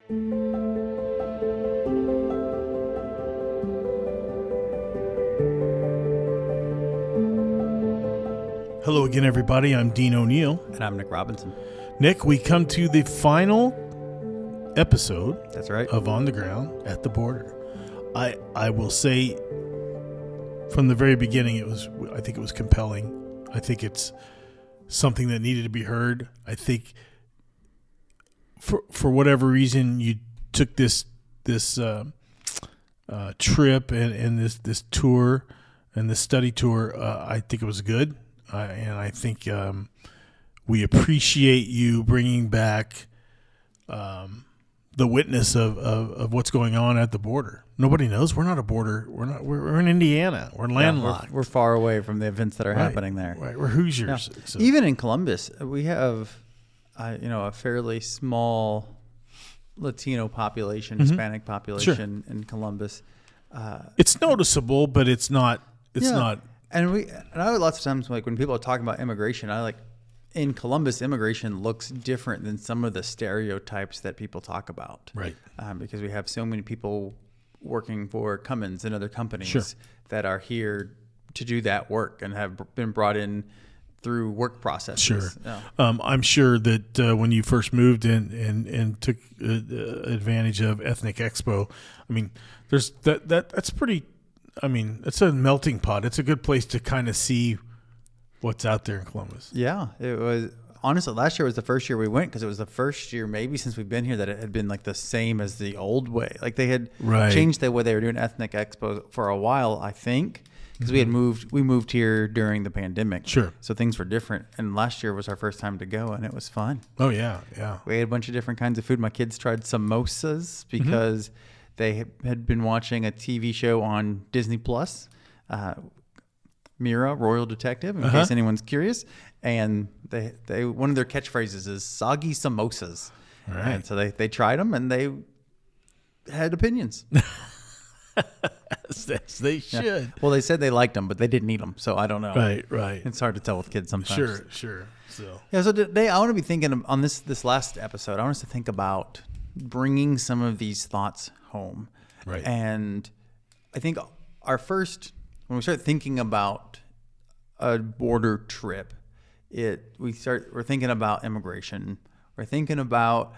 Hello again, everybody. I'm Dean O'Neill. And I'm Nick Robinson. Nick, we come to the final episode That's right. of On the Ground at the Border. I will say from the very beginning, I think it was compelling. I think it's something that needed to be heard. I think for whatever reason you took this trip and this tour and this study tour, I think it was good. And I think we appreciate you bringing back the witness of what's going on at the border. Nobody knows. We're not a border. We're in Indiana. We're landlocked. Yeah, we're far away from the events that are happening there. Right. We're Hoosiers. Yeah. So. Even in Columbus, we have a fairly small Latino population, Hispanic population in Columbus. It's noticeable, but it's not. It's not. And I lots of times, like when people are talking about immigration, in Columbus, immigration looks different than some of the stereotypes that people talk about. Right. Because we have so many people working for Cummins and other companies that are here to do that work and have been brought in through work processes. Sure. Yeah. I'm sure that when you first moved in and took advantage of Ethnic Expo, I mean, there's that's pretty. I mean, it's a melting pot. It's a good place to kind of see what's out there in Columbus. Yeah, it was. Honestly, last year was the first year we went because it was the first year maybe since we've been here that it had been like the same as the old way. Like they had changed the way they were doing Ethnic Expo for a while, I think, because we moved here during the pandemic. Sure. So things were different. And last year was our first time to go, and it was fun. Oh, yeah, yeah. We ate a bunch of different kinds of food. My kids tried samosas because they had been watching a TV show on Disney Plus, Mira, Royal Detective, in case anyone's curious. And they one of their catchphrases is soggy samosas. All right. And so they tried them and they had opinions. As they should. Yeah. Well, they said they liked them, but they didn't eat them. So I don't know. Right. It's hard to tell with kids sometimes. Sure. So yeah. So today I want to be thinking on this last episode. I want us to think about bringing some of these thoughts home. Right. And I think when we start thinking about a border trip, we're thinking about immigration. We're thinking about,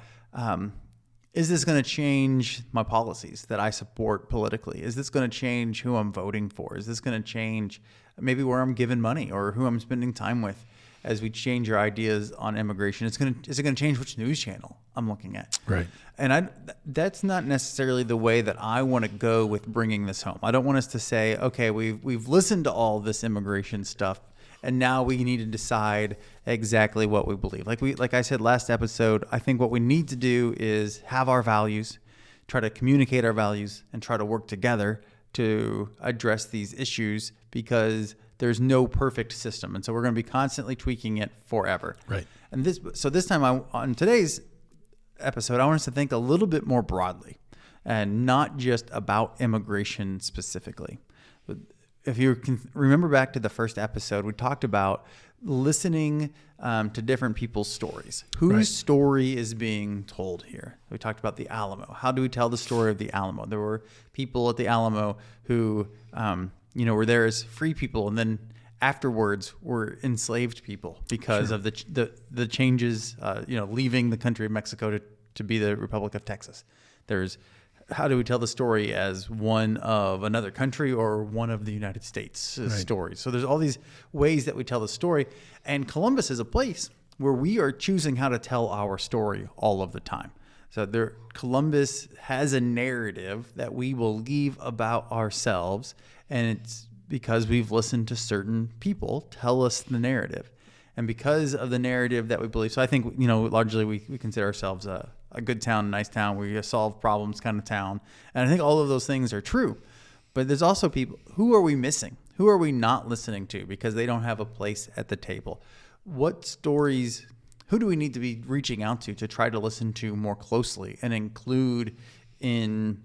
is this going to change my policies that I support politically? Is this going to change who I'm voting for? Is this going to change maybe where I'm giving money or who I'm spending time with? As we change our ideas on immigration, is it going to change which news channel I'm looking at? Right. And that's not necessarily the way that I want to go with bringing this home. I don't want us to say, okay, we've listened to all this immigration stuff, and now we need to decide exactly what we believe. Like I said last episode, I think what we need to do is have our values, try to communicate our values, and try to work together to address these issues because there's no perfect system. And so we're going to be constantly tweaking it forever. Right. And this time on today's episode, I want us to think a little bit more broadly and not just about immigration specifically. If you can remember back to the first episode, we talked about listening to different people's stories. Whose story is being told here? We talked about the Alamo. How do we tell the story of the Alamo? There were people at the Alamo who were there as free people, and then afterwards were enslaved people because of the changes, leaving the country of Mexico to be the Republic of Texas. There's how do we tell the story as one of another country or one of the United States stories? So there's all these ways that we tell the story, and Columbus is a place where we are choosing how to tell our story all of the time. So Columbus has a narrative that we believe about ourselves, and it's because we've listened to certain people tell us the narrative. And because of the narrative that we believe, so I think, largely we consider ourselves a good town, a nice town, we solve problems kind of town. And I think all of those things are true. But there's also people, who are we missing? Who are we not listening to because they don't have a place at the table? What stories, who do we need to be reaching out to try to listen to more closely and include in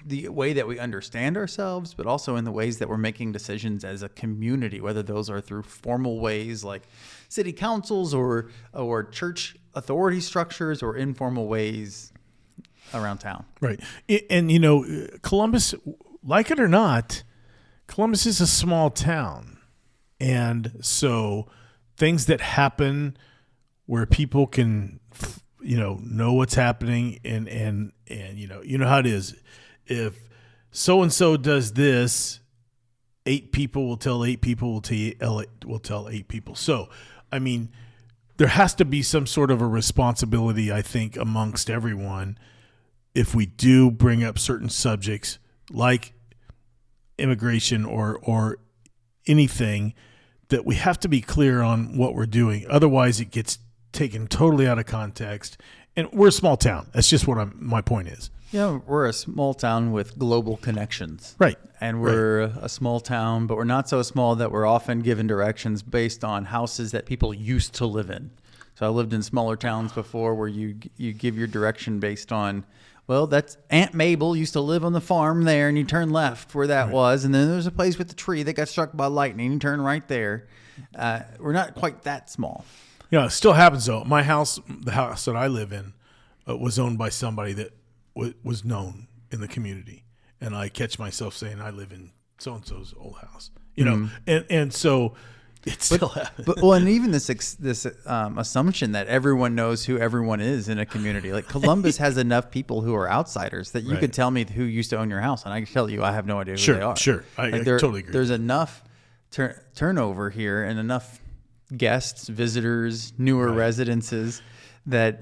the way that we understand ourselves, but also in the ways that we're making decisions as a community, whether those are through formal ways like city councils or church authority structures, or informal ways around town. Right. And, Columbus, like it or not, Columbus is a small town. And so things that happen where people can, know what's happening and how it is. If so-and-so does this, 8 people will tell 8 people will tell 8 people. So, I mean, there has to be some sort of a responsibility, I think, amongst everyone if we do bring up certain subjects like immigration or anything, that we have to be clear on what we're doing. Otherwise, it gets taken totally out of context. And we're a small town. That's just what my point is. Yeah, we're a small town with global connections. Right. And we're a small town, but we're not so small that we're often given directions based on houses that people used to live in. So I lived in smaller towns before where you give your direction based on, well, that's Aunt Mabel used to live on the farm there, and you turn left where that was. And then there's a place with the tree that got struck by lightning. You turn right there. We're not quite that small. Yeah, it still happens, though. My house, the house that I live in, was owned by somebody that was known in the community. And I catch myself saying, I live in so-and-so's old house. And so it still happens. And even this assumption that everyone knows who everyone is in a community. Like Columbus has enough people who are outsiders that you could tell me who used to own your house, and I can tell you I have no idea who they are. Sure, I totally agree. There's enough turnover here and enough guests, visitors, newer residences that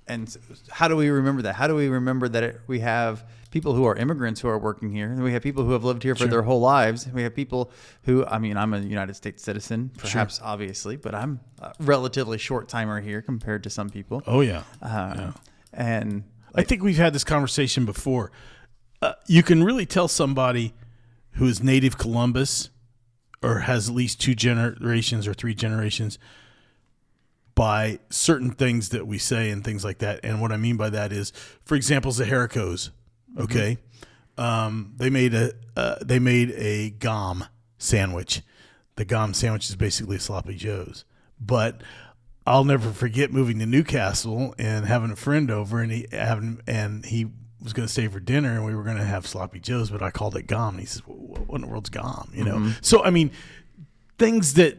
and how do we remember that? How do we remember that we have people who are immigrants who are working here, and we have people who have lived here for their whole lives. We have people who, I'm a United States citizen, perhaps obviously, but I'm a relatively short timer here compared to some people. Oh yeah. And I think we've had this conversation before. You can really tell somebody who is native Columbus or has at least 2 generations or 3 generations by certain things that we say and things like that. And what I mean by that is, for example, Zaharicos. Okay. They made a Gom sandwich. The Gom sandwich is basically a sloppy Joe's, but I'll never forget moving to Newcastle and having a friend over, and he was going to stay for dinner, and we were going to have sloppy Joe's, but I called it Gom. And he says, what in the world's Gom? So, I mean, things that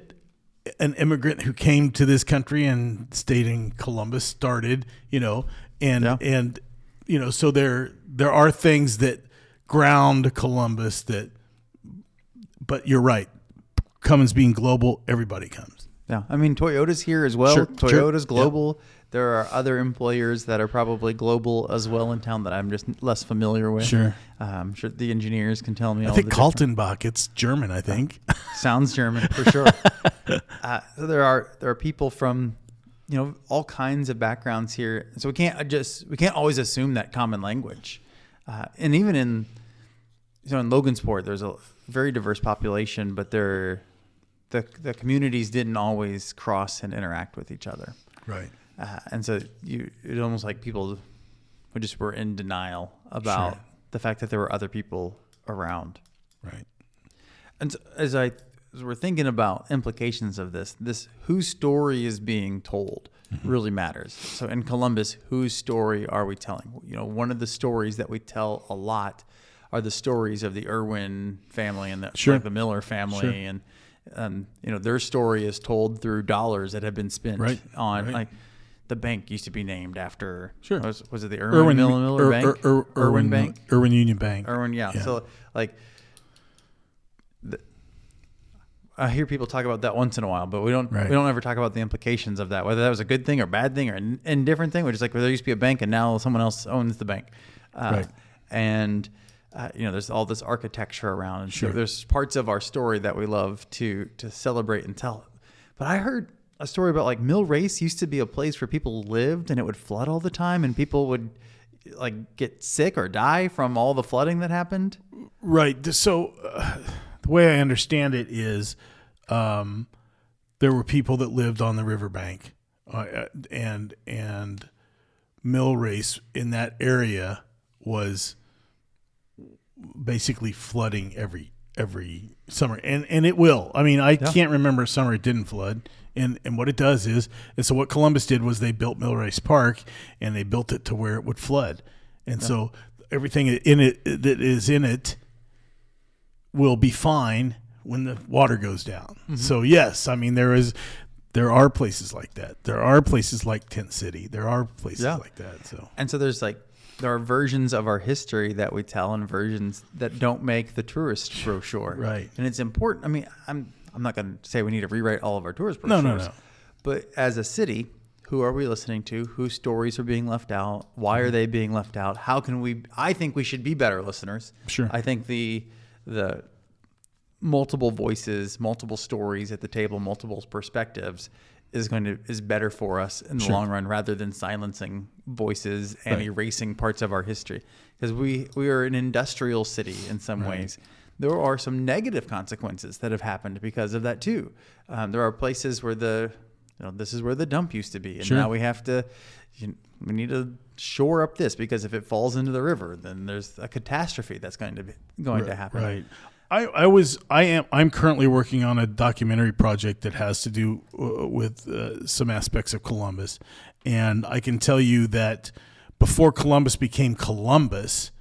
an immigrant who came to this country and stayed in Columbus started, and so there are things that ground Columbus but you're right. Cummins being global, everybody comes. Yeah. I mean, Toyota's here as well. Sure, Toyota's global. Yep. There are other employers that are probably global as well in town that I'm just less familiar with. Sure. I'm sure the engineers can tell me. I think Kaltenbach, it's German, I think. Sounds German for sure. So there are people from, all kinds of backgrounds here. So we can't always assume that common language. And even in Logansport, there's a very diverse population, but the communities didn't always cross and interact with each other. Right. And so it's almost like people who just were in denial about the fact that there were other people around. Right. And so as we're thinking about implications of this whose story is being told really matters. So in Columbus, whose story are we telling? One of the stories that we tell a lot are the stories of the Irwin family and the Miller family. And their story is told through dollars that have been spent on like the bank used to be named after. Sure. Was it the Irwin Miller Bank? Irwin Bank? Irwin Union Bank. Irwin, yeah. So I hear people talk about that once in a while, but we don't ever talk about the implications of that, whether that was a good thing or bad thing or an indifferent thing. We're just like, there used to be a bank and now someone else owns the bank. And there's all this architecture around. And so there's parts of our story that we love to celebrate and tell. But I heard a story about like Mill Race used to be a place where people lived and it would flood all the time and people would get sick or die from all the flooding that happened. Right. So the way I understand it is there were people that lived on the riverbank and Mill Race in that area was basically flooding every summer, and it will. I mean, I can't remember a summer it didn't flood And what it does is, and so what Columbus did was they built Millrace Park, and they built it to where it would flood. And so everything in it that is in it will be fine when the water goes down. So yes, I mean there are places like that. There are places like Tent City. There are places like that. So there are versions of our history that we tell, and versions that don't make the tourist brochure. Right. And it's important. I mean, I'm not going to say we need to rewrite all of our tourist brochures. No. But as a city, who are we listening to? Whose stories are being left out? Why are they being left out? How can we? I think we should be better listeners. Sure. I think the multiple voices, multiple stories at the table, multiple perspectives is better for us in the long run, rather than silencing voices and erasing parts of our history. Because we are an industrial city in some ways. There are some negative consequences that have happened because of that too. There are places where this is where the dump used to be, and now we have to. We need to shore up this, because if it falls into the river, then there's a catastrophe that's going to happen. Right. I'm currently working on a documentary project that has to do with some aspects of Columbus, and I can tell you that before Columbus became Columbus,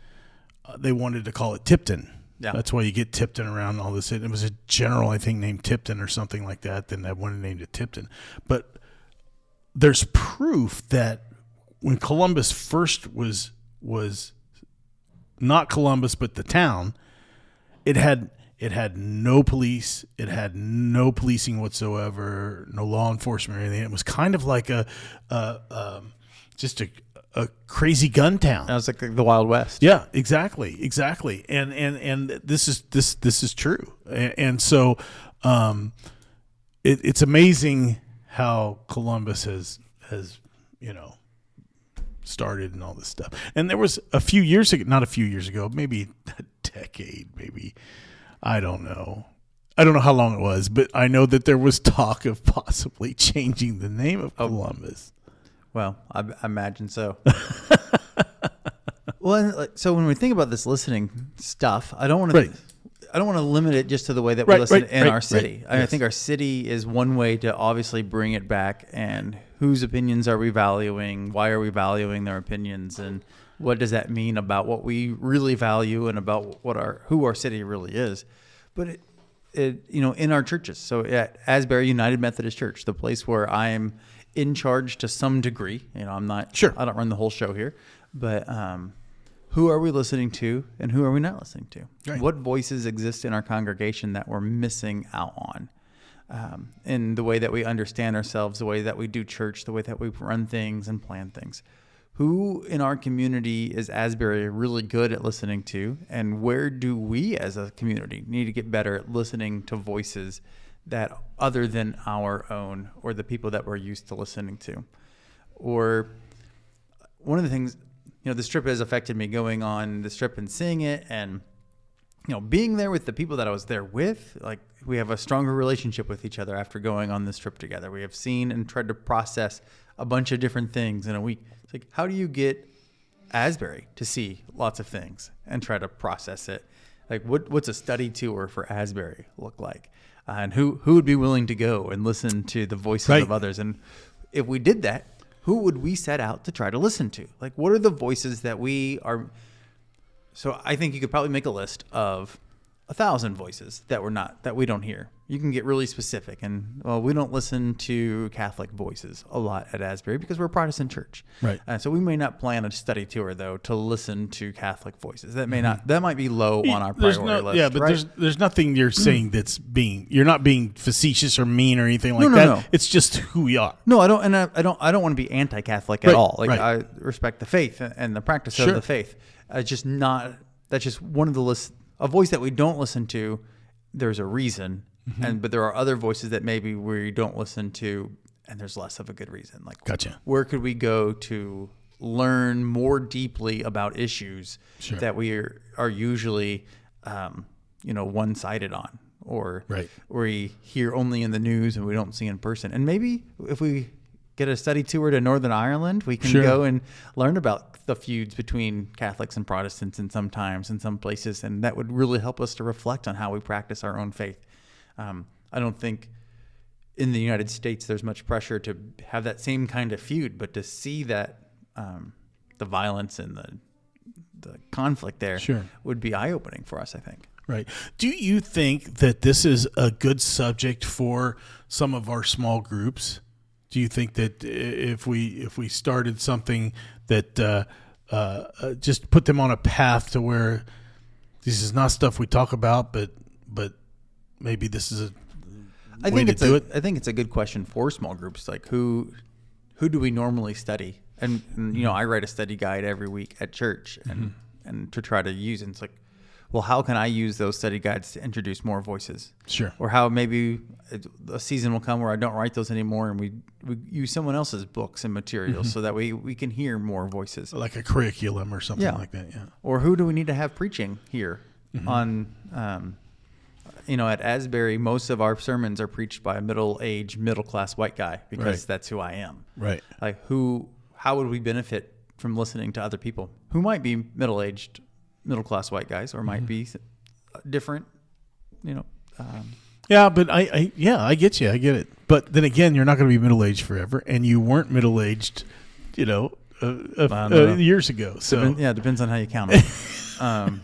they wanted to call it Tipton. Yeah. That's why you get Tipton around all this. It was a general, I think, named Tipton or something like that. Then that one named it Tipton. But there's proof that when Columbus first was not Columbus but the town, it had no police, it had no policing whatsoever, no law enforcement or anything. It was kind of like just a crazy gun town. That was like the Wild West. Yeah, exactly. And this is true. And so it's amazing how Columbus has started and all this stuff. And there was not a few years ago, maybe a decade, maybe, I don't know how long it was, but I know that there was talk of possibly changing the name of Columbus. Well, I imagine so. Well, so when we think about this listening stuff, I don't want to limit it just to the way that we listen in our city. I think our city is one way to obviously bring it back. And whose opinions are we valuing? Why are we valuing their opinions? And what does that mean about what we really value and about who our city really is? But in our churches. So at Asbury United Methodist Church, the place where I'm in charge to some degree, I'm not sure. I don't run the whole show here, but who are we listening to and who are we not listening to? Right. What voices exist in our congregation that we're missing out on? In the way that we understand ourselves, the way that we do church, the way that we run things and plan things. Who in our community is Asbury really good at listening to, and where do we as a community need to get better at listening to voices that other than our own or the people that we're used to listening to? Or one of the things, this trip has affected me, going on this trip and seeing it, and being there with the people that I was there with. Like, we have a stronger relationship with each other after going on this trip together. We have seen and tried to process a bunch of different things in a week. It's like, how do you get Asbury to see lots of things and try to process it? Like, what's a study tour for Asbury look like? And who would be willing to go and listen to the voices of others? And if we did that, who would we set out to try to listen to? Like, what are the voices that we are? So I think you could probably make a list of 1,000 voices that we don't hear. You can get really specific, and we don't listen to Catholic voices a lot at Asbury because we're a Protestant church. Right. So we may not plan a study tour though to listen to Catholic voices. That might be low on our priority list. Yeah, but there's nothing you're saying you're not being facetious or mean or anything like that. No. It's just who we are. No, I don't, and I don't want to be anti-Catholic at all. Like, I respect the faith and the practice of the faith. That's just one of the lists. A voice that we don't listen to, there's a reason, but there are other voices that maybe we don't listen to, and there's less of a good reason. Like, gotcha. Where could we go to learn more deeply about issues that we are usually, one-sided on, or we hear only in the news and we don't see in person? And maybe if we get a study tour to Northern Ireland, we can go and learn about the feuds between Catholics and Protestants in some places, and that would really help us to reflect on how we practice our own faith. I don't think in the United States, there's much pressure to have that same kind of feud, but to see that the violence and the conflict there Sure. would be eye-opening for us, I think. Right. Do you think that this is a good subject for some of our small groups? Do you think that if we started something that just put them on a path to where this is not stuff we talk about, but maybe this is a way to do it? I think it's a good question for small groups. Like who do we normally study? And you know, I write a study guide every week at church, and to try to use it. And it's like, well, how can I use those study guides to introduce more voices? Sure. Or how maybe a season will come where I don't write those anymore, and we use someone else's books and materials so that we can hear more voices. Like a curriculum or something like that. Yeah. Or who do we need to have preaching here on? You know, at Asbury, most of our sermons are preached by a middle-aged, middle-class white guy because that's who I am. Right. Like how would we benefit from listening to other people who might be middle-aged, middle-class white guys, or might be different, you know? Yeah, but I get you. I get it. But then again, you're not going to be middle-aged forever, and you weren't middle-aged, you know, years ago. So it depends on how you count them.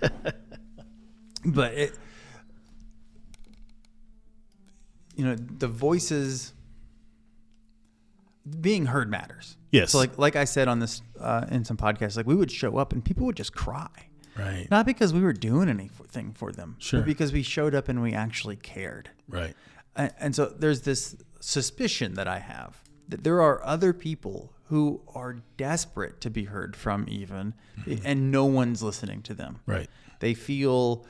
But you know, the voices being heard matters. Yes. So like I said on this in some podcasts, like we would show up and people would just cry. Right. Not because we were doing anything for them, Sure. but because we showed up and we actually cared. Right. And so there's this suspicion that I have that there are other people who are desperate to be heard from even, and no one's listening to them. Right. They feel,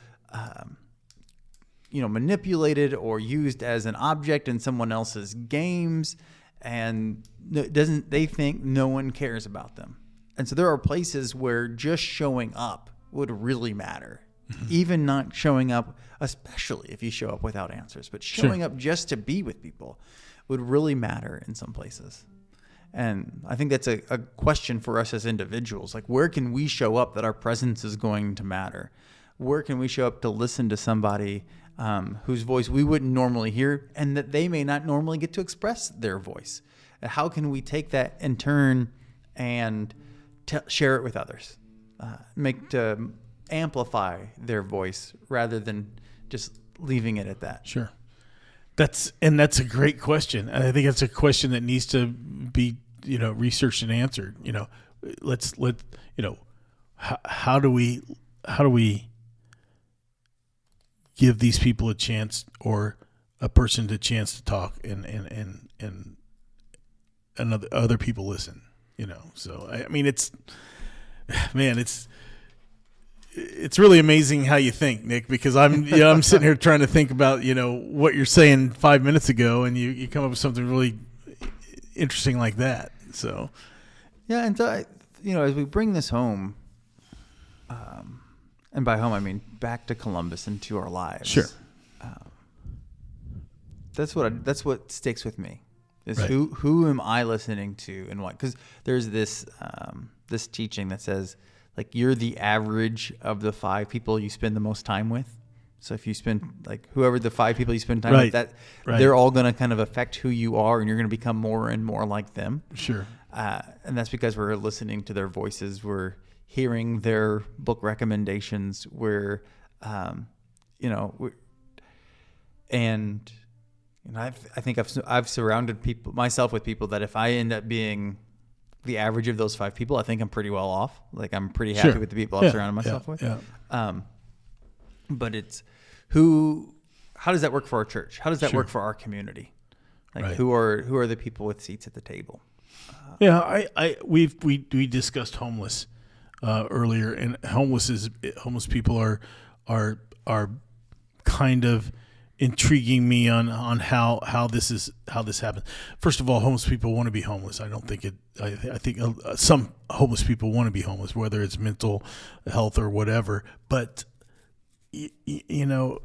you know, manipulated or used as an object in someone else's games, and they think no one cares about them. And so there are places where just showing up would really matter. Even not showing up, especially if you show up without answers, but showing up just to be with people would really matter in some places. And I think that's a question for us as individuals. Like, where can we show up that our presence is going to matter? Where can we show up to listen to somebody whose voice we wouldn't normally hear, and that they may not normally get to express their voice? How can we take that in turn and share it with others? To amplify their voice rather than just leaving it at that. Sure. That's a great question. And I think that's a question that needs to be, you know, researched and answered. You know, how do we give these people a chance, or a person a chance to talk, and other people listen, you know? So, I mean, it's really amazing how you think, Nick, because I'm sitting here trying to think about, you know, what you're saying 5 minutes ago, and you come up with something really interesting like that. So, yeah. And so, you know, as we bring this home, and by home, I mean back to Columbus and to our lives. Sure. That's what sticks with me is Right. who am I listening to and what? Because there's this teaching that says, like, you're the average of the 5 people you spend the most time with. So if you spend, like, whoever the 5 people you spend time with, they're all going to kind of affect who you are, and you're going to become more and more like them. Sure. And that's because we're listening to their voices. We're hearing their book recommendations. We're, you know, I think I've surrounded myself with people that if I end up being the average of those 5 people, I think I'm pretty well off. Like, I'm pretty happy with the people I've surrounded myself with. Yeah. But it's how does that work for our church? How does that work for our community? Like, Right. who are the people with seats at the table? Yeah, we discussed homeless earlier, and homeless people are kind of intriguing me on how this happens. First of all, homeless people want to be homeless. I don't think it. I think some homeless people want to be homeless, whether it's mental health or whatever. But you know,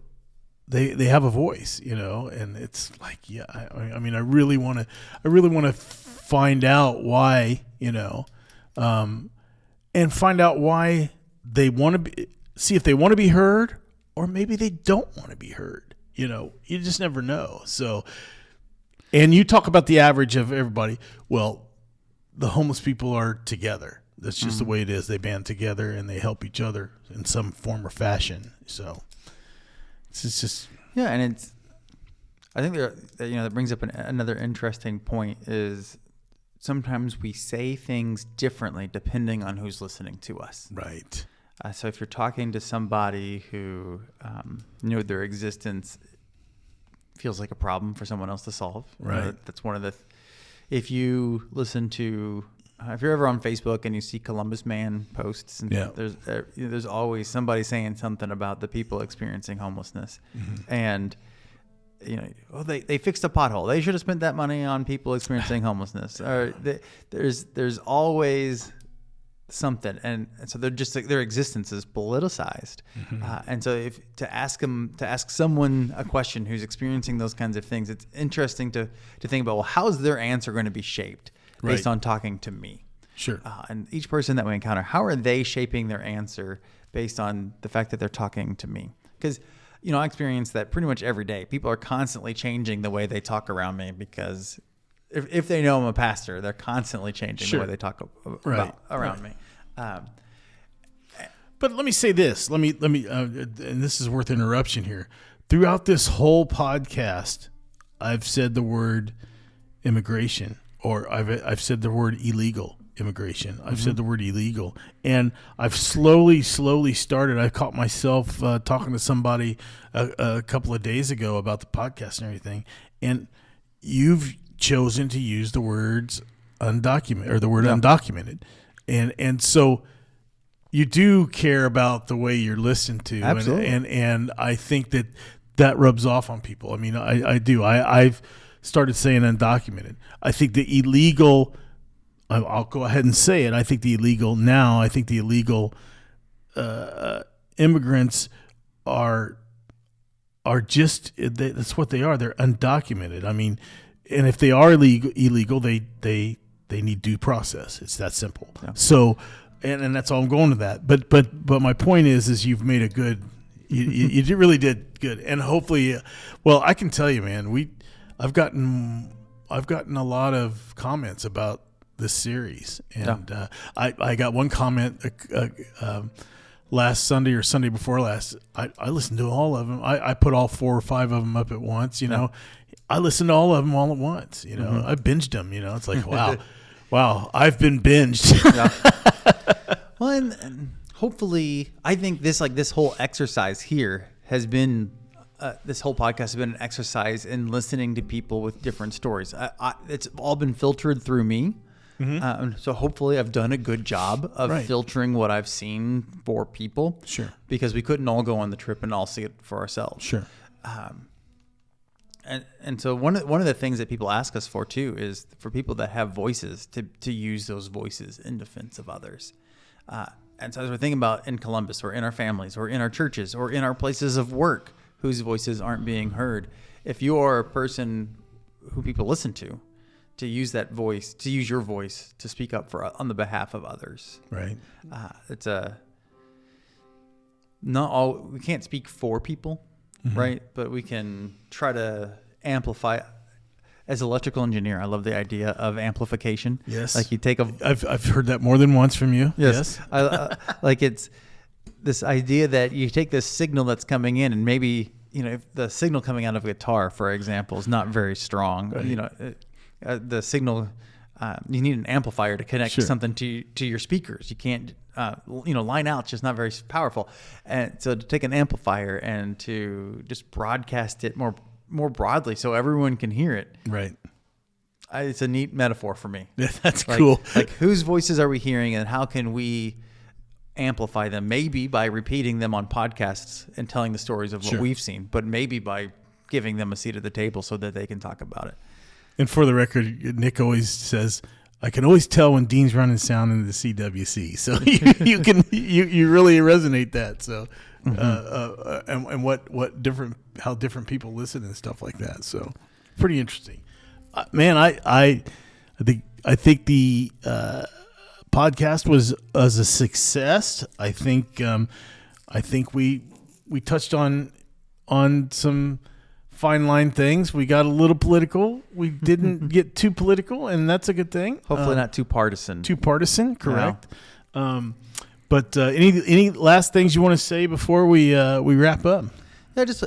they have a voice, you know, and it's like, yeah. I mean, I really want to find out why, you know, and find out why they want to be. See if they want to be heard, or maybe they don't want to be heard. You know, you just never know. So, And you talk about the average of everybody. Well, the homeless people are together. That's just the way it is. They band together and they help each other in some form or fashion. So it's just Yeah, and I think that brings up another interesting point is sometimes we say things differently depending on who's listening to us. right. So if you're talking to somebody who their existence feels like a problem for someone else to solve, Right. That's one of the. If you listen to, if you're ever on Facebook and you see Columbus Man posts, and Yeah. there's always somebody saying something about the people experiencing homelessness, and they fixed a pothole. They should have spent that money on people experiencing homelessness. Or there's always something, and so they're just like, their existence is politicized. And so to ask someone a question who's experiencing those kinds of things, it's interesting to think about, well, how is their answer going to be shaped based Right. on talking to me? Sure. And each person that we encounter, how are they shaping their answer based on the fact that they're talking to me? Because I experience that pretty much every day. People are constantly changing the way they talk around me because if they know I'm a pastor, they're constantly changing Sure. the way they talk Right. around Right. me. But let me say this. Let me, and this is worth interruption here. Throughout this whole podcast, I've said the word immigration, or I've said the word illegal immigration. I've said the word illegal, and I've slowly started. I caught myself talking to somebody a couple of days ago about the podcast and everything, and you've chosen to use the words undocumented or the word undocumented, and so you do care about the way you're listened to. Absolutely. And I think that rubs off on people. I mean, I do. I've started saying undocumented. I think the illegal, I'll go ahead and say it. I think the illegal immigrants are just, that's what they are. They're undocumented. I mean, and if they are illegal, they need due process. It's that simple. Yeah. So, and that's all I'm going to that. But my point is you've made a good, you really did good. And hopefully, well, I can tell you, man, I've gotten a lot of comments about this series, and I got one comment last Sunday or Sunday before last. I listened to all of them. I put all 4 or 5 of them up at once. I listened to all of them all at once. I binged them. It's like wow, I've been binged. Well, and hopefully, I think this whole exercise here has been. This whole podcast has been an exercise in listening to people with different stories. It's all been filtered through me. So hopefully I've done a good job of filtering what I've seen for people. Sure. Because we couldn't all go on the trip and all see it for ourselves. Sure. And so one of the things that people ask us for too is for people that have voices to use those voices in defense of others. And so as we're thinking about in Columbus or in our families or in our churches or in our places of work, whose voices aren't being heard. If you are a person who people listen to use that voice, to use your voice to speak up on the behalf of others. Right. It's we can't speak for people, right? But we can try to amplify. As an electrical engineer, I love the idea of amplification. Yes. Like you take I've heard that more than once from you. Yes. Like it's this idea that you take this signal that's coming in, and maybe if the signal coming out of a guitar, for example, is not very strong. Right. The signal you need an amplifier to connect something to your speakers. You can't line out's just not very powerful, and so to take an amplifier and to just broadcast it more broadly so everyone can hear it. Right. It's a neat metaphor for me. Yeah, that's cool. Like whose voices are we hearing, and how can we amplify them? Maybe by repeating them on podcasts and telling the stories of what we've seen, but maybe by giving them a seat at the table so that they can talk about it. And for the record, Nick always says, I can always tell when Dean's running sound into the CWC. So you really resonate that. So, and how different people listen and stuff like that. So pretty interesting. Man, I think the podcast was a success. I think we touched on some fine line things. We got a little political. We didn't get too political, and that's a good thing. Hopefully not too partisan. Too partisan, correct. But any last things you want to say before we wrap up? Yeah, just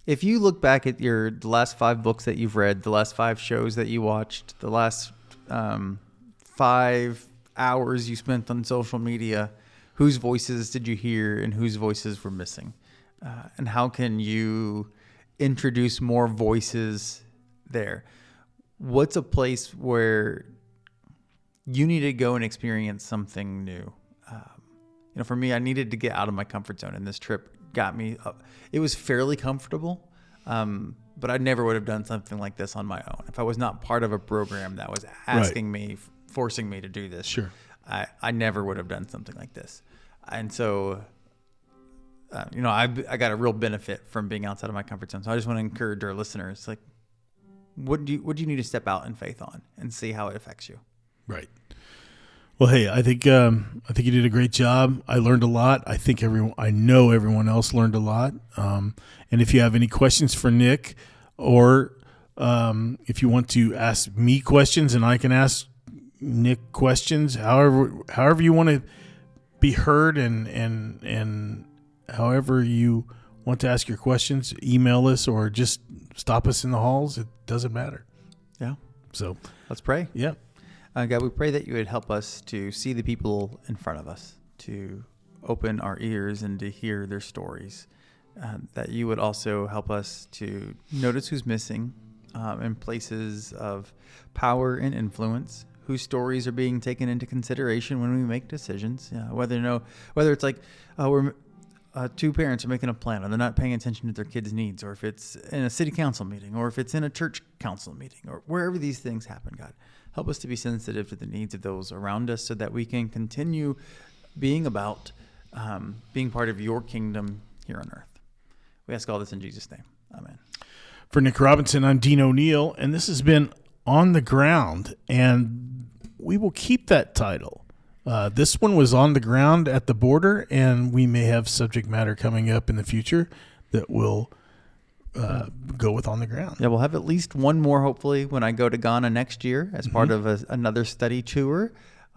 if you look back at the last 5 books that you've read, the last 5 shows that you watched, the last 5 hours you spent on social media, whose voices did you hear and whose voices were missing? And how can you introduce more voices there? What's a place where you need to go and experience something new? For me, I needed to get out of my comfort zone, and this trip got me up. It was fairly comfortable, but I never would have done something like this on my own if I was not part of a program that was asking me, forcing me to do this. Sure. I never would have done something like this. And so, I got a real benefit from being outside of my comfort zone. So I just want to encourage our listeners, like, what do you need to step out in faith on and see how it affects you? Right. Well, hey, I think you did a great job. I learned a lot. I know everyone else learned a lot. And if you have any questions for Nick, or if you want to ask me questions and I can ask Nick questions, however you want to be heard, and however you want to ask your questions, email us or just stop us in the halls. It doesn't matter. Yeah. So let's pray. Yeah. God, we pray that you would help us to see the people in front of us, to open our ears and to hear their stories. That you would also help us to notice who's missing in places of power and influence, whose stories are being taken into consideration when we make decisions. Whether it's like we're 2 parents are making a plan and they're not paying attention to their kids' needs, or if it's in a city council meeting, or if it's in a church council meeting, or wherever these things happen. God, help us to be sensitive to the needs of those around us so that we can continue being about being part of your kingdom here on earth. We ask all this in Jesus' name. Amen. For Nick Robinson, I'm Dean O'Neill, and this has been On the Ground, and we will keep that title. This one was On the Ground at the Border, and we may have subject matter coming up in the future that will go with On the Ground. Yeah, we'll have at least one more, hopefully, when I go to Ghana next year as part of another study tour.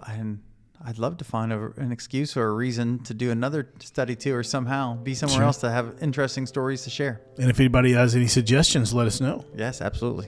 And I'd love to find an excuse or a reason to do another study tour somehow, be somewhere else to have interesting stories to share. And if anybody has any suggestions, let us know. Yes, absolutely.